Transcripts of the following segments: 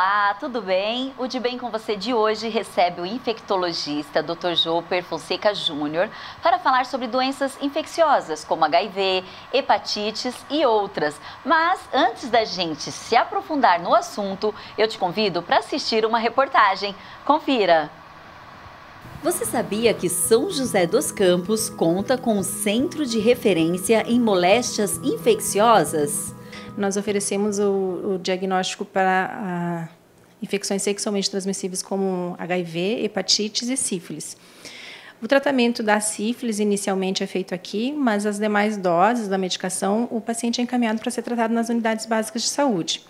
Olá, tudo bem? O De Bem com Você de hoje recebe o infectologista Dr. Joper Fonseca Júnior para falar sobre doenças infecciosas como HIV, hepatites e outras. Mas antes da gente se aprofundar no assunto, eu te convido para assistir uma reportagem. Confira! Você sabia que São José dos Campos conta com um centro de referência em moléstias infecciosas? Nós oferecemos o diagnóstico para infecções sexualmente transmissíveis como HIV, hepatites e sífilis. O tratamento da sífilis inicialmente é feito aqui, mas as demais doses da medicação o paciente é encaminhado para ser tratado nas unidades básicas de saúde.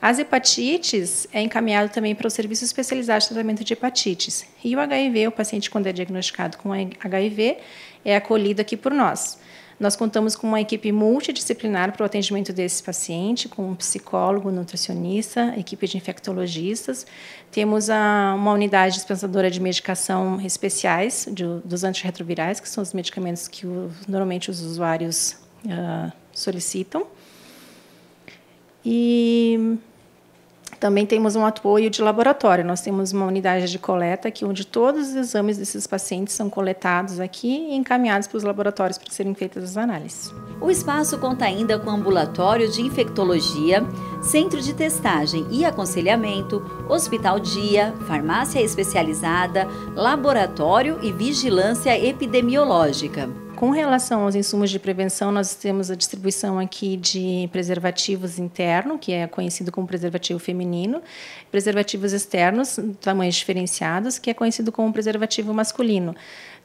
As hepatites é encaminhado também para o serviço especializado de tratamento de hepatites. E o HIV, o paciente quando é diagnosticado com HIV, é acolhido aqui por nós. Nós contamos com uma equipe multidisciplinar para o atendimento desse paciente, com um psicólogo, nutricionista, equipe de infectologistas. Temos uma unidade dispensadora de medicação especiais, dos antirretrovirais, que são os medicamentos que normalmente os usuários solicitam. E também temos um apoio de laboratório. Nós temos uma unidade de coleta aqui, onde todos os exames desses pacientes são coletados aqui e encaminhados para os laboratórios para serem feitas as análises. O espaço conta ainda com ambulatório de infectologia, centro de testagem e aconselhamento, hospital dia, farmácia especializada, laboratório e vigilância epidemiológica. Com relação aos insumos de prevenção, nós temos a distribuição aqui de preservativos internos, que é conhecido como preservativo feminino, preservativos externos, tamanhos diferenciados, que é conhecido como preservativo masculino.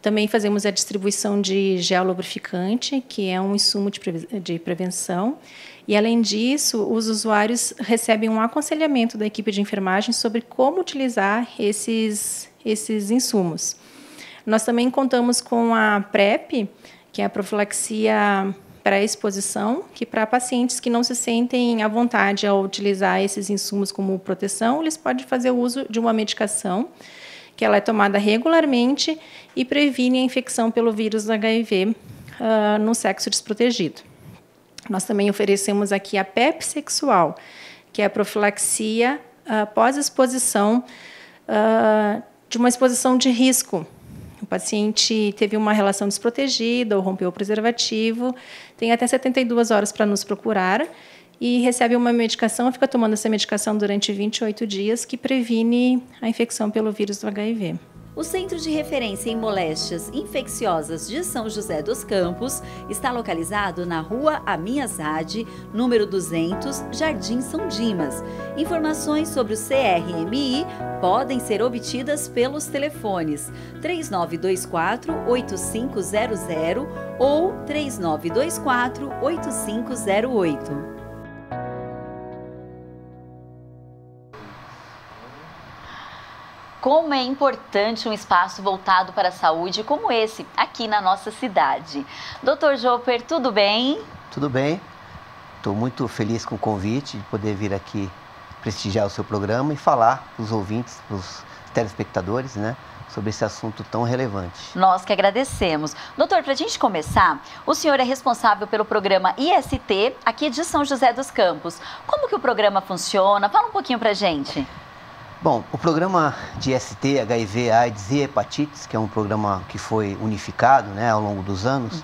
Também fazemos a distribuição de gel lubrificante, que é um insumo de prevenção. E, além disso, os usuários recebem um aconselhamento da equipe de enfermagem sobre como utilizar esses insumos. Nós também contamos com a PrEP, que é a profilaxia pré-exposição, que para pacientes que não se sentem à vontade ao utilizar esses insumos como proteção, eles podem fazer o uso de uma medicação, que ela é tomada regularmente e previne a infecção pelo vírus do HIV no sexo desprotegido. Nós também oferecemos aqui a PEP sexual, que é a profilaxia pós-exposição de uma exposição de risco. O paciente teve uma relação desprotegida ou rompeu o preservativo, tem até 72 horas para nos procurar e recebe uma medicação, fica tomando essa medicação durante 28 dias, que previne a infecção pelo vírus do HIV. O Centro de Referência em Moléstias Infecciosas de São José dos Campos está localizado na Rua Aminhazade, número 200, Jardim São Dimas. Informações sobre o CRMI podem ser obtidas pelos telefones 3924-8500 ou 3924-8508. Como é importante um espaço voltado para a saúde como esse, aqui na nossa cidade. Dr. Joper, tudo bem? Tudo bem. Estou muito feliz com o convite de poder vir aqui prestigiar o seu programa e falar para os ouvintes, para os telespectadores, né, sobre esse assunto tão relevante. Nós que agradecemos. Doutor, para a gente começar, o senhor é responsável pelo programa IST aqui de São José dos Campos. Como que o programa funciona? Fala um pouquinho para a gente. Bom, o programa de IST, HIV, AIDS e hepatites, que é um programa que foi unificado, né, ao longo dos anos,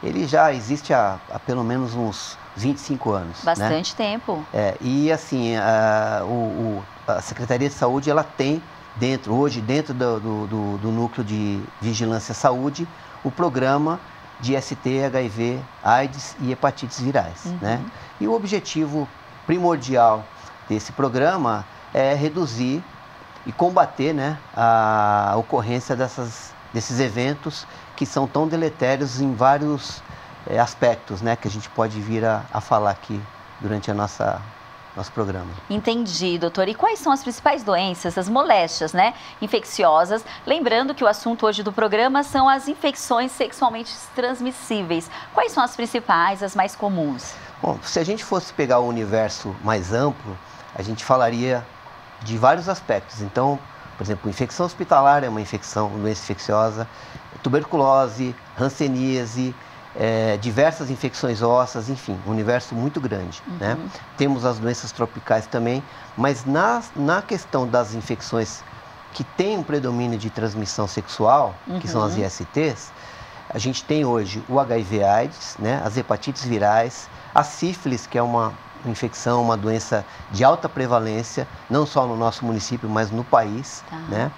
ele já existe há pelo menos uns 25 anos. Bastante tempo. E assim, a Secretaria de Saúde, ela tem hoje dentro do núcleo de vigilância à saúde, o programa de IST, HIV, AIDS e hepatites virais. Né? E o objetivo primordial desse programa é reduzir e combater, né, a ocorrência desses eventos que são tão deletérios em vários aspectos, né, que a gente pode vir a falar aqui durante nosso programa. Entendi, doutor. E quais são as principais doenças, as moléstias, né, infecciosas? Lembrando que o assunto hoje do programa são as infecções sexualmente transmissíveis. Quais são as principais, as mais comuns? Bom, se a gente fosse pegar o universo mais amplo, a gente falaria de vários aspectos. Então, por exemplo, infecção hospitalar é uma doença infecciosa, tuberculose, hanseníase, diversas infecções ósseas, enfim, um universo muito grande, né? Temos as doenças tropicais também, mas na questão das infecções que têm um predomínio de transmissão sexual, que são as ISTs, a gente tem hoje o HIV/AIDS, né? As hepatites virais, a sífilis, que é uma infecção, uma doença de alta prevalência, não só no nosso município, mas no país, né?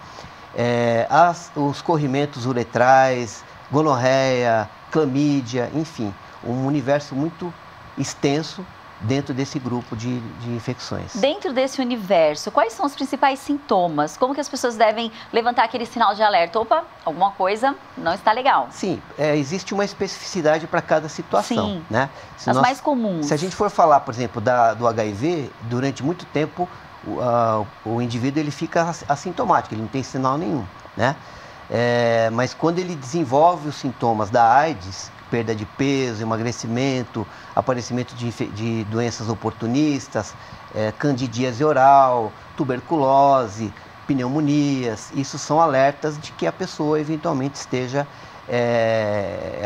Os corrimentos uretrais, gonorreia, clamídia, enfim, um universo muito extenso dentro desse grupo de infecções. Dentro desse universo, quais são os principais sintomas? Como que as pessoas devem levantar aquele sinal de alerta? Opa, alguma coisa não está legal. Sim, existe uma especificidade para cada situação. Sim, né? As mais comuns. Se a gente for falar, por exemplo, do HIV, durante muito tempo o indivíduo ele fica assintomático, ele não tem sinal nenhum, né? Mas quando ele desenvolve os sintomas da AIDS, perda de peso, emagrecimento, aparecimento de doenças oportunistas, candidíase oral, tuberculose, pneumonias, isso são alertas de que a pessoa eventualmente esteja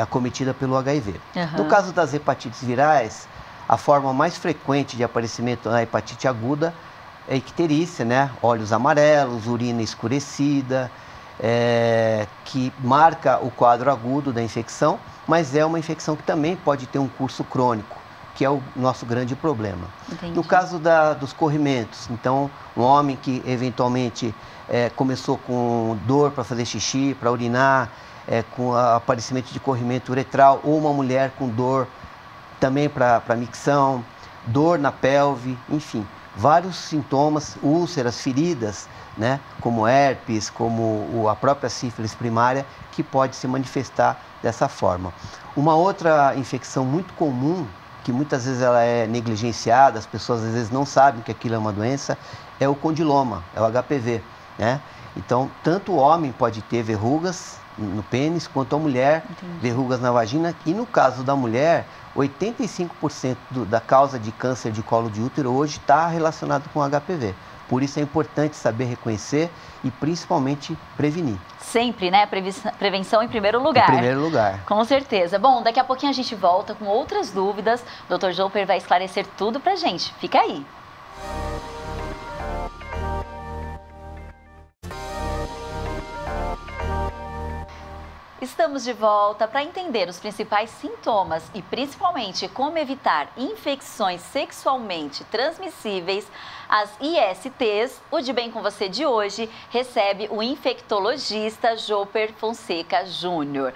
acometida pelo HIV. No caso das hepatites virais, a forma mais frequente de aparecimento na hepatite aguda é a icterícia, né? Olhos amarelos, urina escurecida, que marca o quadro agudo da infecção, mas é uma infecção que também pode ter um curso crônico, que é o nosso grande problema. Entendi. No caso dos corrimentos, então, um homem que eventualmente começou com dor para fazer xixi, para urinar, com aparecimento de corrimento uretral, ou uma mulher com dor também para micção, dor na pelve, enfim, vários sintomas, úlceras, feridas, né, como herpes, como a própria sífilis primária, que pode se manifestar dessa forma. Uma outra infecção muito comum, que muitas vezes ela é negligenciada, as pessoas às vezes não sabem que aquilo é uma doença, é o condiloma, é o HPV, né? Então, tanto o homem pode ter verrugas no pênis, quanto a mulher, verrugas na vagina, e no caso da mulher, 85% da causa de câncer de colo de útero hoje está relacionado com HPV. Por isso é importante saber reconhecer e principalmente prevenir. Sempre, né? Prevenção em primeiro lugar. Em primeiro lugar. Com certeza. Bom, daqui a pouquinho a gente volta com outras dúvidas. O Dr. Joper vai esclarecer tudo pra gente. Fica aí. Estamos de volta para entender os principais sintomas e principalmente como evitar infecções sexualmente transmissíveis, as ISTs. O De Bem com Você de hoje recebe o infectologista Joper Fonseca Júnior.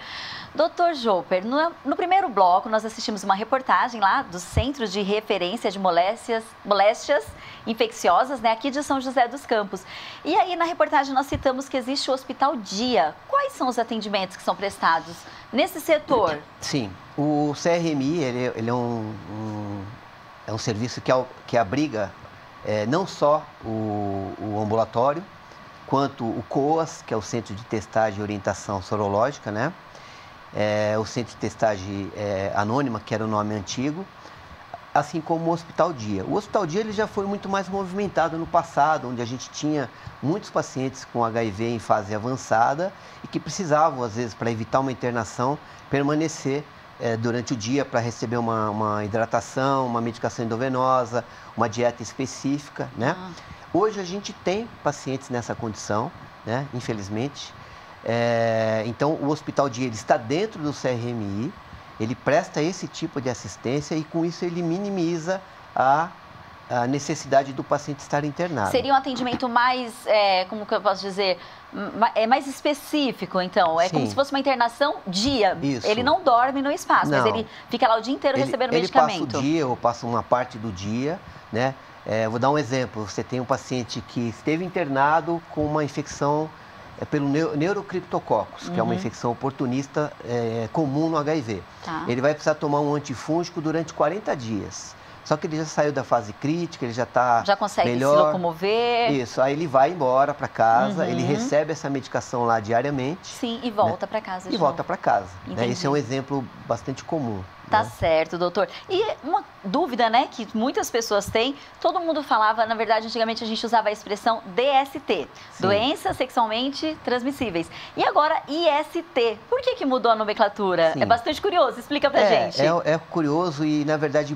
Dr. Joper, no primeiro bloco nós assistimos uma reportagem lá do Centro de Referência de Moléstias Infecciosas, né, aqui de São José dos Campos. E aí na reportagem nós citamos que existe o Hospital Dia. Quais são os atendimentos que são prestados nesse setor? Sim, o CRMI ele é um serviço que abriga não só o ambulatório, quanto o COAS, que é o Centro de Testagem e Orientação Sorológica, né? O Centro de Testagem Anônima, que era o nome antigo, assim como o Hospital Dia. O Hospital Dia ele já foi muito mais movimentado no passado, onde a gente tinha muitos pacientes com HIV em fase avançada e que precisavam, às vezes, para evitar uma internação, permanecer durante o dia para receber uma hidratação, uma medicação endovenosa, uma dieta específica, né? Hoje a gente tem pacientes nessa condição, né? Infelizmente. Então, o Hospital Dia ele está dentro do CRMI, ele presta esse tipo de assistência e, com isso, ele minimiza a necessidade do paciente estar internado. Seria um atendimento mais, como que eu posso dizer, mais específico, então? Como se fosse uma internação dia. Isso. Ele não dorme no espaço, mas ele fica lá o dia inteiro recebendo medicamento. Ele passa o dia, ou passa uma parte do dia, né? Vou dar um exemplo. Você tem um paciente que esteve internado com uma infecção pelo neurocriptococcus, que é uma infecção oportunista comum no HIV. Ele vai precisar tomar um antifúngico durante 40 dias. Só que ele já saiu da fase crítica, ele já está já consegue melhor. Se locomover. Isso, aí ele vai embora para casa, ele recebe essa medicação lá diariamente. Sim, e volta para casa. E volta para casa. Né? Entendi. Esse é um exemplo bastante comum. Tá né? certo, doutor. E uma dúvida, né, que muitas pessoas têm, todo mundo falava, na verdade, antigamente a gente usava a expressão DST, Sim. doenças sexualmente transmissíveis. E agora IST, por que mudou a nomenclatura? Sim. É bastante curioso, explica pra gente. É curioso e, na verdade,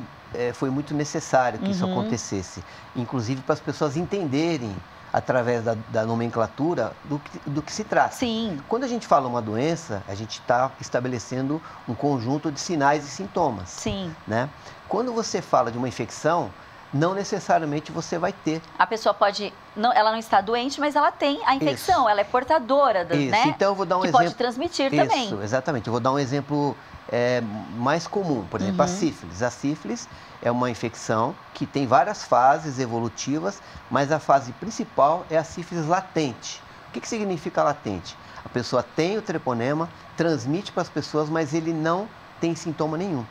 foi muito necessário que isso acontecesse. Inclusive para as pessoas entenderem, através da nomenclatura, do que se trata. Sim. Quando a gente fala uma doença, a gente está estabelecendo um conjunto de sinais e sintomas. Sim. Né? Quando você fala de uma infecção, não necessariamente você vai ter. A pessoa pode, ela não está doente, mas ela tem a infecção, Isso. ela é portadora, né? Então eu vou dar um que exemplo. pode transmitir também. Isso, exatamente. Eu vou dar um exemplo mais comum, por exemplo, a sífilis. A sífilis é uma infecção que tem várias fases evolutivas, mas a fase principal é a sífilis latente. O que significa latente? A pessoa tem o treponema, transmite para as pessoas, mas ele não tem sintoma nenhum.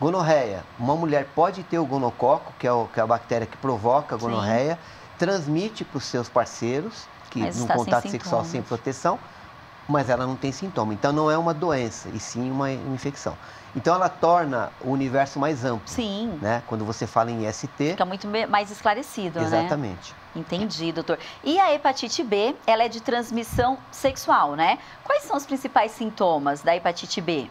Gonorreia, uma mulher pode ter o gonococo, que é a bactéria que provoca a gonorreia, transmite para os seus parceiros, que num contato sexual sem proteção, mas ela não tem sintoma. Então não é uma doença, e sim uma infecção. Então ela torna o universo mais amplo. Sim. Né? Quando você fala em IST... Fica muito mais esclarecido, Exatamente. Né? Entendi, doutor. E a hepatite B, ela é de transmissão sexual, né? Quais são os principais sintomas da hepatite B?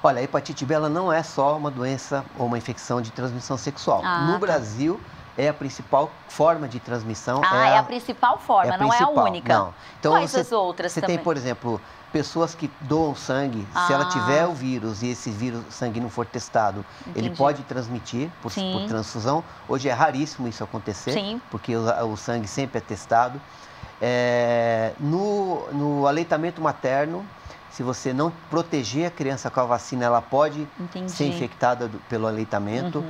Olha, a hepatite B ela não é só uma doença ou uma infecção de transmissão sexual. No Brasil, é a principal forma de transmissão. É a principal forma, não é a única. Não. Então, quais as outras também? Você tem, por exemplo, pessoas que doam sangue. Se ela tiver o vírus e esse vírus, sangue não for testado, ele pode transmitir por transfusão. Hoje é raríssimo isso acontecer, porque o sangue sempre é testado. No aleitamento materno, se você não proteger a criança com a vacina, ela pode ser infectada pelo aleitamento.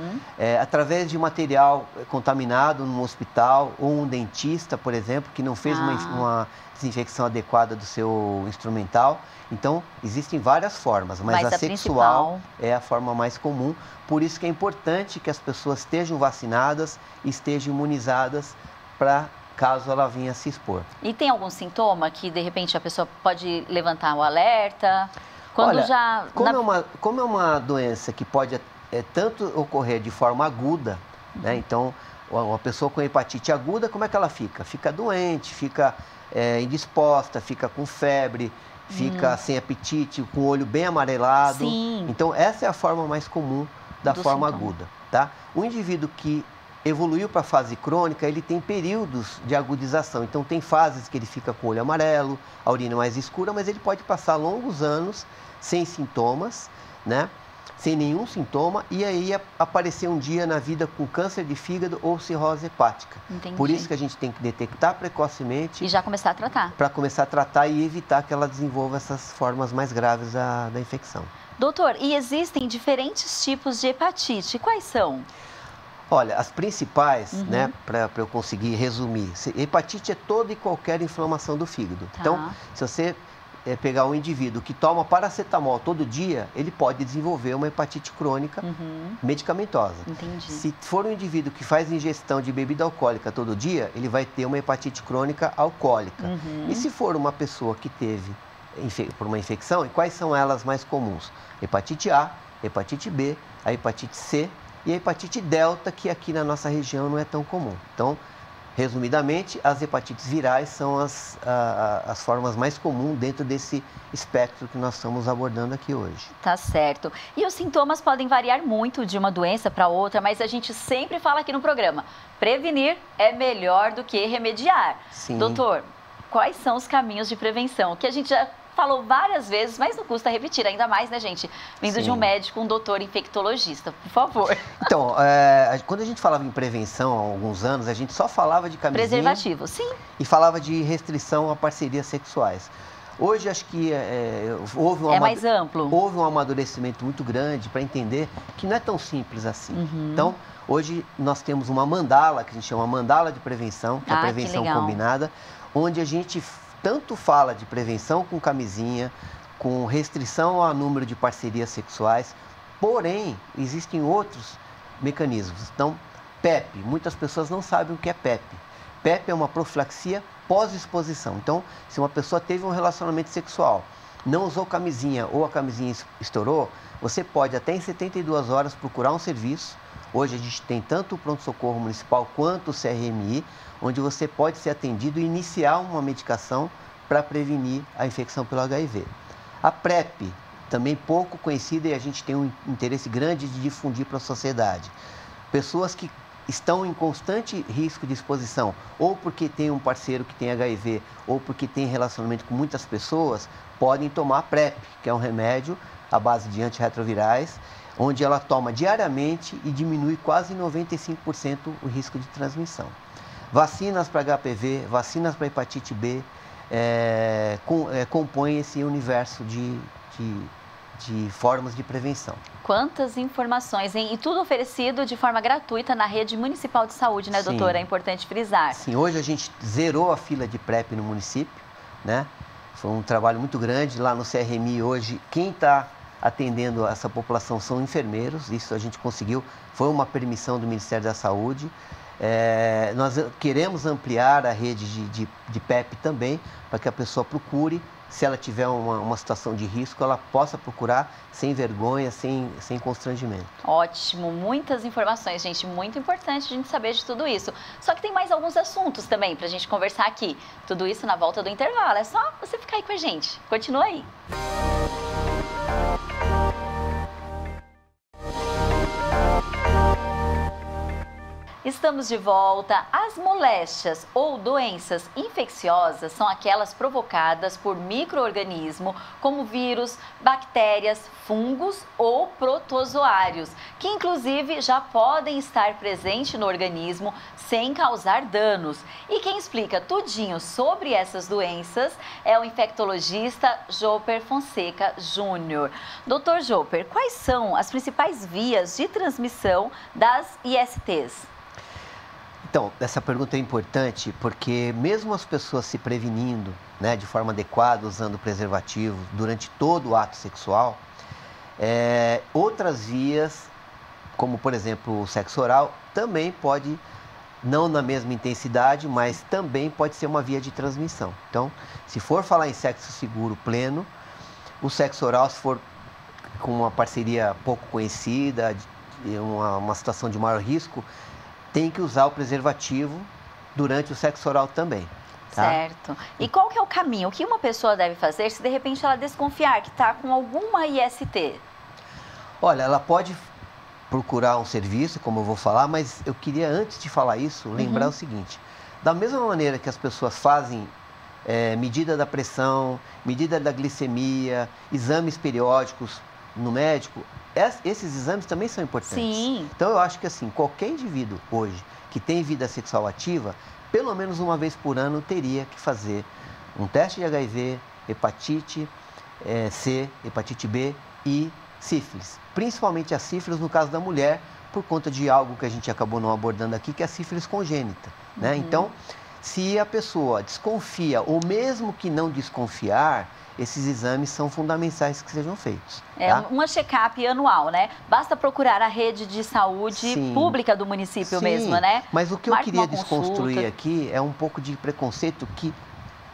Através de material contaminado num hospital ou um dentista, por exemplo, que não fez uma desinfecção adequada do seu instrumental. Então, existem várias formas, mas a sexual é a forma mais comum. Por isso que é importante que as pessoas estejam vacinadas e estejam imunizadas para caso ela venha se expor. E tem algum sintoma que, de repente, a pessoa pode levantar o alerta? Olha, como é uma doença que pode tanto ocorrer de forma aguda, né? Então, uma pessoa com hepatite aguda, como é que ela fica? Fica doente, fica indisposta, fica com febre, fica sem apetite, com o olho bem amarelado. Sim. Então, essa é a forma mais comum da forma aguda. Tá? O indivíduo que evoluiu para a fase crônica, ele tem períodos de agudização. Então, tem fases que ele fica com o olho amarelo, a urina mais escura, mas ele pode passar longos anos sem sintomas, né? Sem nenhum sintoma, e aí aparecer um dia na vida com câncer de fígado ou cirrose hepática. Entendi. Por isso que a gente tem que detectar precocemente. E já começar a tratar. Para começar a tratar e evitar que ela desenvolva essas formas mais graves da infecção. Doutor, e existem diferentes tipos de hepatite. Quais são? Olha, as principais, né, para eu conseguir resumir, hepatite é toda e qualquer inflamação do fígado. Tá. Então, se você pegar um indivíduo que toma paracetamol todo dia, ele pode desenvolver uma hepatite crônica medicamentosa. Entendi. Se for um indivíduo que faz ingestão de bebida alcoólica todo dia, ele vai ter uma hepatite crônica alcoólica. E se for uma pessoa que teve por uma infecção, e quais são elas mais comuns? Hepatite A, hepatite B, a hepatite C e a hepatite delta, que aqui na nossa região não é tão comum. Então, resumidamente, as hepatites virais são as formas mais comuns dentro desse espectro que nós estamos abordando aqui hoje. Tá certo. E os sintomas podem variar muito de uma doença para outra, mas a gente sempre fala aqui no programa, prevenir é melhor do que remediar. Sim. Doutor, quais são os caminhos de prevenção? Que a gente já falou várias vezes, mas não custa repetir, ainda mais, né, gente? Vindo de um médico, um doutor infectologista, por favor. Então, quando a gente falava em prevenção há alguns anos, a gente só falava de camisinha. Preservativo, sim. E falava de restrição a parcerias sexuais. Hoje, acho que houve mais amplo. Houve um amadurecimento muito grande para entender que não é tão simples assim. Então, hoje nós temos uma mandala, que a gente chama mandala de prevenção, que é a prevenção combinada, onde a gente tanto fala de prevenção com camisinha, com restrição ao número de parcerias sexuais, porém, existem outros mecanismos. Então, PEP, muitas pessoas não sabem o que é PEP. PEP é uma profilaxia pós-exposição. Então, se uma pessoa teve um relacionamento sexual, não usou camisinha ou a camisinha estourou, você pode até em 72 horas procurar um serviço. Hoje a gente tem tanto o pronto-socorro municipal quanto o CRMI, onde você pode ser atendido e iniciar uma medicação para prevenir a infecção pelo HIV. A PrEP, também pouco conhecida e a gente tem um interesse grande de difundir para a sociedade. Pessoas que estão em constante risco de exposição, ou porque tem um parceiro que tem HIV, ou porque tem relacionamento com muitas pessoas, podem tomar PrEP, que é um remédio à base de antirretrovirais, onde ela toma diariamente e diminui quase 95% o risco de transmissão. Vacinas para HPV, vacinas para hepatite B, compõem esse universo de formas de prevenção. Quantas informações, hein? E tudo oferecido de forma gratuita na rede municipal de saúde, né, doutora? É importante frisar. Sim, hoje a gente zerou a fila de PrEP no município, né? Foi um trabalho muito grande. Lá no CRMI hoje, quem está atendendo essa população são enfermeiros, isso a gente conseguiu, foi uma permissão do Ministério da Saúde. Nós queremos ampliar a rede de PEP também, para que a pessoa procure, se ela tiver uma situação de risco, ela possa procurar sem vergonha, sem constrangimento. Ótimo, muitas informações, gente, muito importante a gente saber de tudo isso. Só que tem mais alguns assuntos também para a gente conversar aqui. Tudo isso na volta do intervalo, é só você ficar aí com a gente. Continua aí. Estamos de volta. As moléstias ou doenças infecciosas são aquelas provocadas por micro-organismos como vírus, bactérias, fungos ou protozoários, que inclusive já podem estar presentes no organismo sem causar danos. E quem explica tudinho sobre essas doenças é o infectologista Joper Fonseca Júnior. Dr. Joper, quais são as principais vias de transmissão das ISTs? Então, essa pergunta é importante porque mesmo as pessoas se prevenindo, né, de forma adequada, usando preservativo durante todo o ato sexual, outras vias, como por exemplo o sexo oral, também pode, não na mesma intensidade, mas também pode ser uma via de transmissão. Então, se for falar em sexo seguro pleno, o sexo oral, se for com uma parceria pouco conhecida, uma situação de maior risco, tem que usar o preservativo durante o sexo oral também. Tá? Certo. E qual que é o caminho? O que uma pessoa deve fazer se de repente ela desconfiar que está com alguma IST? Olha, ela pode procurar um serviço, como eu vou falar, mas eu queria, antes de falar isso, lembrar o seguinte. Da mesma maneira que as pessoas fazem medida da pressão, medida da glicemia, exames periódicos no médico, esses exames também são importantes. Sim. Então, eu acho que assim, qualquer indivíduo hoje que tem vida sexual ativa, pelo menos uma vez por ano teria que fazer um teste de HIV, hepatite C, hepatite B e sífilis. Principalmente a sífilis no caso da mulher, por conta de algo que a gente acabou não abordando aqui, que é a sífilis congênita. Né? Então, se a pessoa desconfia, ou mesmo que não desconfiar, esses exames são fundamentais que sejam feitos. Tá? Uma check-up anual, né? Basta procurar a rede de saúde pública do município mesmo, né? Mas o que eu queria desconstruir aqui é um pouco de preconceito que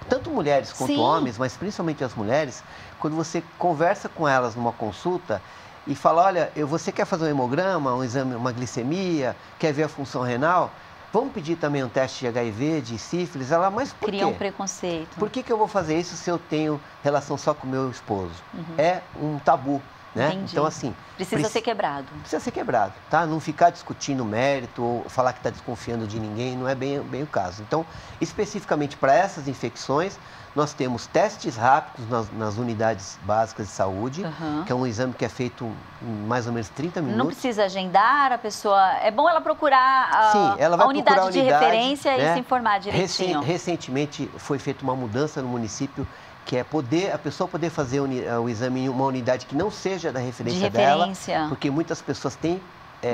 tanto mulheres quanto homens, mas principalmente as mulheres, quando você conversa com elas numa consulta e fala, olha, você quer fazer um hemograma, um exame, uma glicemia, quer ver a função renal? Vamos pedir também um teste de HIV, de sífilis? Ela, mas por quê? Cria um preconceito. Por que eu vou fazer isso se eu tenho relação só com meu esposo? É um tabu, né? Entendi. Então, assim... Precisa ser quebrado. Precisa ser quebrado, tá? Não ficar discutindo mérito ou falar que está desconfiando de ninguém, não é bem o caso. Então, especificamente para essas infecções, nós temos testes rápidos nas unidades básicas de saúde, que é um exame que é feito em mais ou menos 30 minutos. Não precisa agendar a pessoa, é bom ela procurar a unidade de referência, né? E se informar direitinho. Recentemente foi feita uma mudança no município, que é a pessoa poder fazer o exame em uma unidade que não seja da referência dela, porque muitas pessoas têm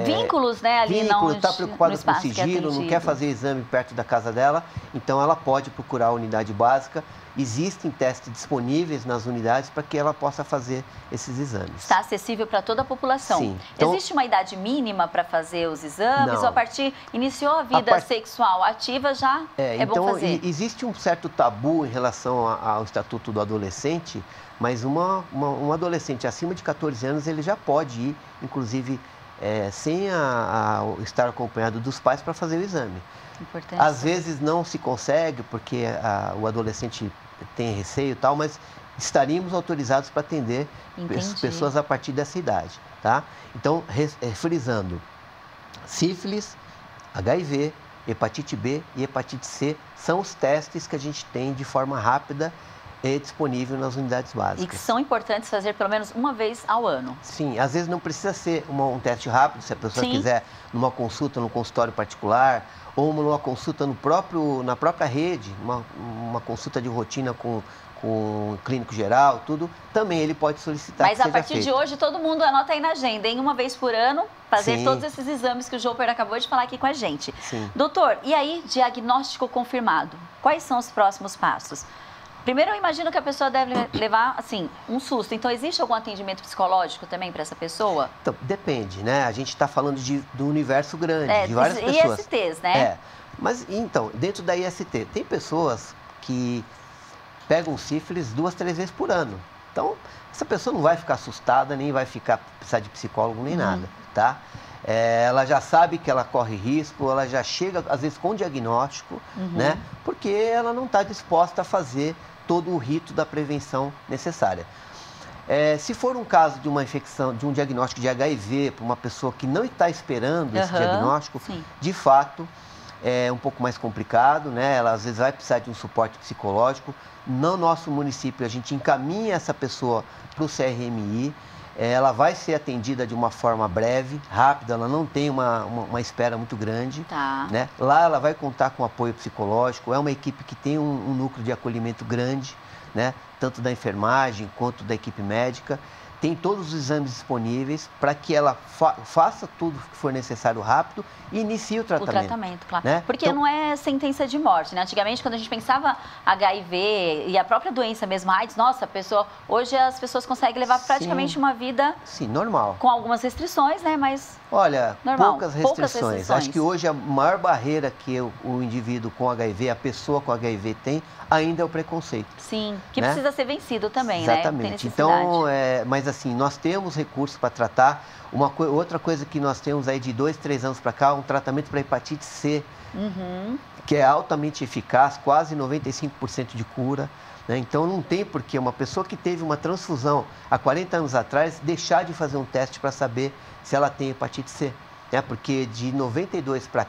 vínculos, né, ali vínculo, está preocupada com sigilo, não quer fazer exame perto da casa dela, então ela pode procurar a unidade básica. Existem testes disponíveis nas unidades para que ela possa fazer esses exames. Está acessível para toda a população. Sim. Então, existe uma idade mínima para fazer os exames? Não. Ou a partir, iniciou a vida sexual ativa, já é bom fazer? Então, existe um certo tabu em relação ao Estatuto do Adolescente, mas um adolescente acima de 14 anos, ele já pode ir, inclusive, sem estar acompanhado dos pais para fazer o exame. Importante. Às vezes não se consegue, porque o adolescente tem receio e tal, mas estaríamos autorizados para atender pessoas a partir dessa idade, tá? Então, frisando, sífilis, HIV, hepatite B e hepatite C são os testes que a gente tem de forma rápida e disponível nas unidades básicas. E que são importantes fazer pelo menos uma vez ao ano. Sim, às vezes não precisa ser um teste rápido, se a pessoa quiser numa consulta, num consultório particular, ou numa consulta na própria rede, uma consulta de rotina com clínico geral, tudo, também ele pode solicitar. Mas a partir de hoje, todo mundo anota aí na agenda, em uma vez por ano, fazer todos esses exames que o Joper acabou de falar aqui com a gente. Sim. Doutor, e aí, diagnóstico confirmado, quais são os próximos passos? Primeiro, eu imagino que a pessoa deve levar, assim, um susto. Então, existe algum atendimento psicológico também para essa pessoa? Então, depende, né? A gente está falando do universo grande, de várias pessoas. ISTs, né? Mas, então, dentro da IST, tem pessoas que pegam sífilis 2, 3 vezes por ano. Então, essa pessoa não vai ficar assustada, nem vai precisar de psicólogo, nem nada, tá? Ela já sabe que ela corre risco, ela já chega, às vezes, com diagnóstico, né? Porque ela não está disposta a fazer todo o rito da prevenção necessária. Se for um caso de uma infecção, de um diagnóstico de HIV para uma pessoa que não está esperando esse diagnóstico, de fato, é um pouco mais complicado, né? Ela às vezes vai precisar de um suporte psicológico. No nosso município, a gente encaminha essa pessoa para o CRMI. Ela vai ser atendida de uma forma breve, rápida, ela não tem uma espera muito grande. Tá. Né? Lá ela vai contar com apoio psicológico, é uma equipe que tem um núcleo de acolhimento grande, né? Tanto da enfermagem quanto da equipe médica. Tem todos os exames disponíveis para que ela faça tudo que for necessário rápido e inicie o tratamento. O tratamento, claro. Né? Porque então, não é sentença de morte, né? Antigamente, quando a gente pensava HIV e a própria doença mesmo, AIDS, nossa, hoje as pessoas conseguem levar praticamente uma vida... Sim, normal. Com algumas restrições, né? Mas olha, normal. Poucas restrições. Acho que hoje a maior barreira que o indivíduo com HIV, a pessoa com HIV tem, ainda é o preconceito. Sim, que né? precisa ser vencido também, exatamente. né? Então, mas assim, nós temos recursos para tratar. Outra coisa que nós temos aí de 2, 3 anos para cá, um tratamento para hepatite C, que é altamente eficaz, quase 95% de cura. Né? Então, não tem por que uma pessoa que teve uma transfusão há 40 anos atrás deixar de fazer um teste para saber se ela tem hepatite C. Né? Porque de 92 para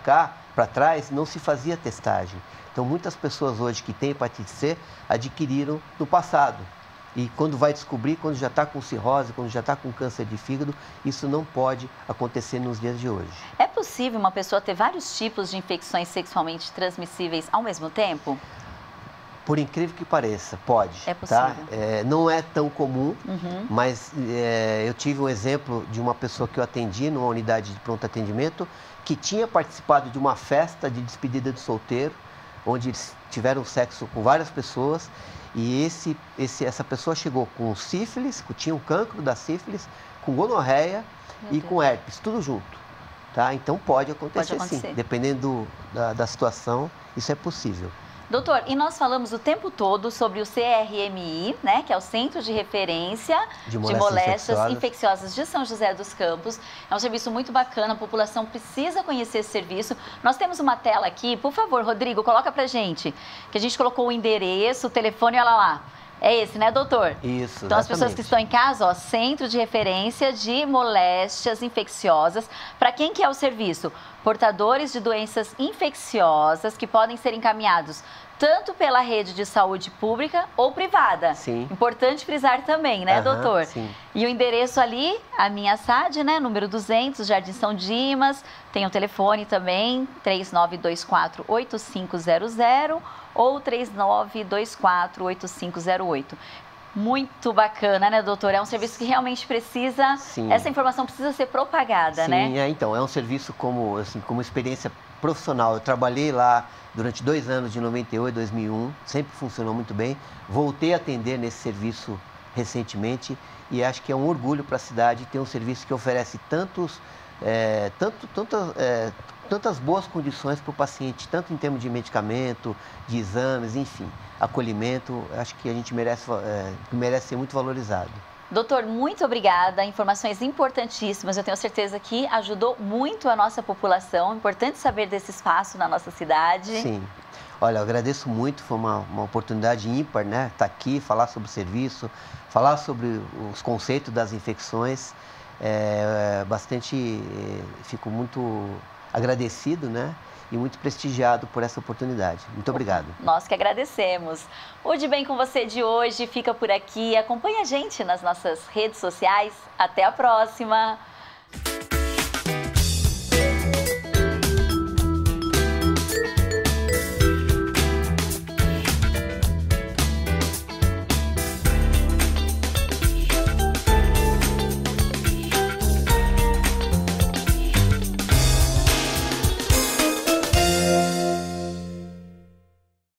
trás, não se fazia testagem. Então, muitas pessoas hoje que têm hepatite C adquiriram no passado. E quando vai descobrir, quando já está com cirrose, quando já está com câncer de fígado, isso não pode acontecer nos dias de hoje. É possível uma pessoa ter vários tipos de infecções sexualmente transmissíveis ao mesmo tempo? Por incrível que pareça, pode. É possível. Tá? Não é tão comum, mas eu tive um exemplo de uma pessoa que eu atendi numa unidade de pronto atendimento que tinha participado de uma festa de despedida de solteiro, onde eles tiveram sexo com várias pessoas e essa pessoa chegou com sífilis, tinha um cancro da sífilis, com gonorreia e com herpes, tudo junto. Tá? Então pode acontecer sim, dependendo da situação, isso é possível. Doutor, e nós falamos o tempo todo sobre o CRMI, né, que é o Centro de Referência de Moléstias Infecciosas de São José dos Campos. É um serviço muito bacana, a população precisa conhecer esse serviço. Nós temos uma tela aqui, por favor, Rodrigo, coloca pra gente, que a gente colocou o endereço, o telefone, olha lá. É esse, né, doutor? Isso, então, as pessoas que estão em casa, ó, Centro de Referência de Moléstias Infecciosas. Para quem que é o serviço? Portadores de doenças infecciosas que podem ser encaminhados tanto pela rede de saúde pública ou privada. Sim. Importante frisar também, né, doutor? Sim. E o endereço ali, a minha SAD, né, número 200, Jardim São Dimas. Tem o telefone também, 3924-8500 ou 3924-8508. Muito bacana, né, doutor? É um serviço que realmente precisa, Sim. Essa informação precisa ser propagada, Sim, né? Então, é um serviço como, assim, como experiência profissional. Eu trabalhei lá durante 2 anos, de 98 a 2001, sempre funcionou muito bem. Voltei a atender nesse serviço recentemente e acho que é um orgulho para a cidade ter um serviço que oferece tantas boas condições para o paciente, tanto em termos de medicamento, de exames, enfim, acolhimento. Acho que a gente merece ser muito valorizado. Doutor, muito obrigada. Informações importantíssimas. Eu tenho certeza que ajudou muito a nossa população. Importante saber desse espaço na nossa cidade. Sim. Olha, eu agradeço muito. Foi uma oportunidade ímpar, né? Estar aqui, falar sobre o serviço, falar sobre os conceitos das infecções. Fico muito agradecido, né? E muito prestigiado por essa oportunidade. Muito obrigado. Nós que agradecemos. O De Bem com Você de hoje fica por aqui. Acompanhe a gente nas nossas redes sociais. Até a próxima!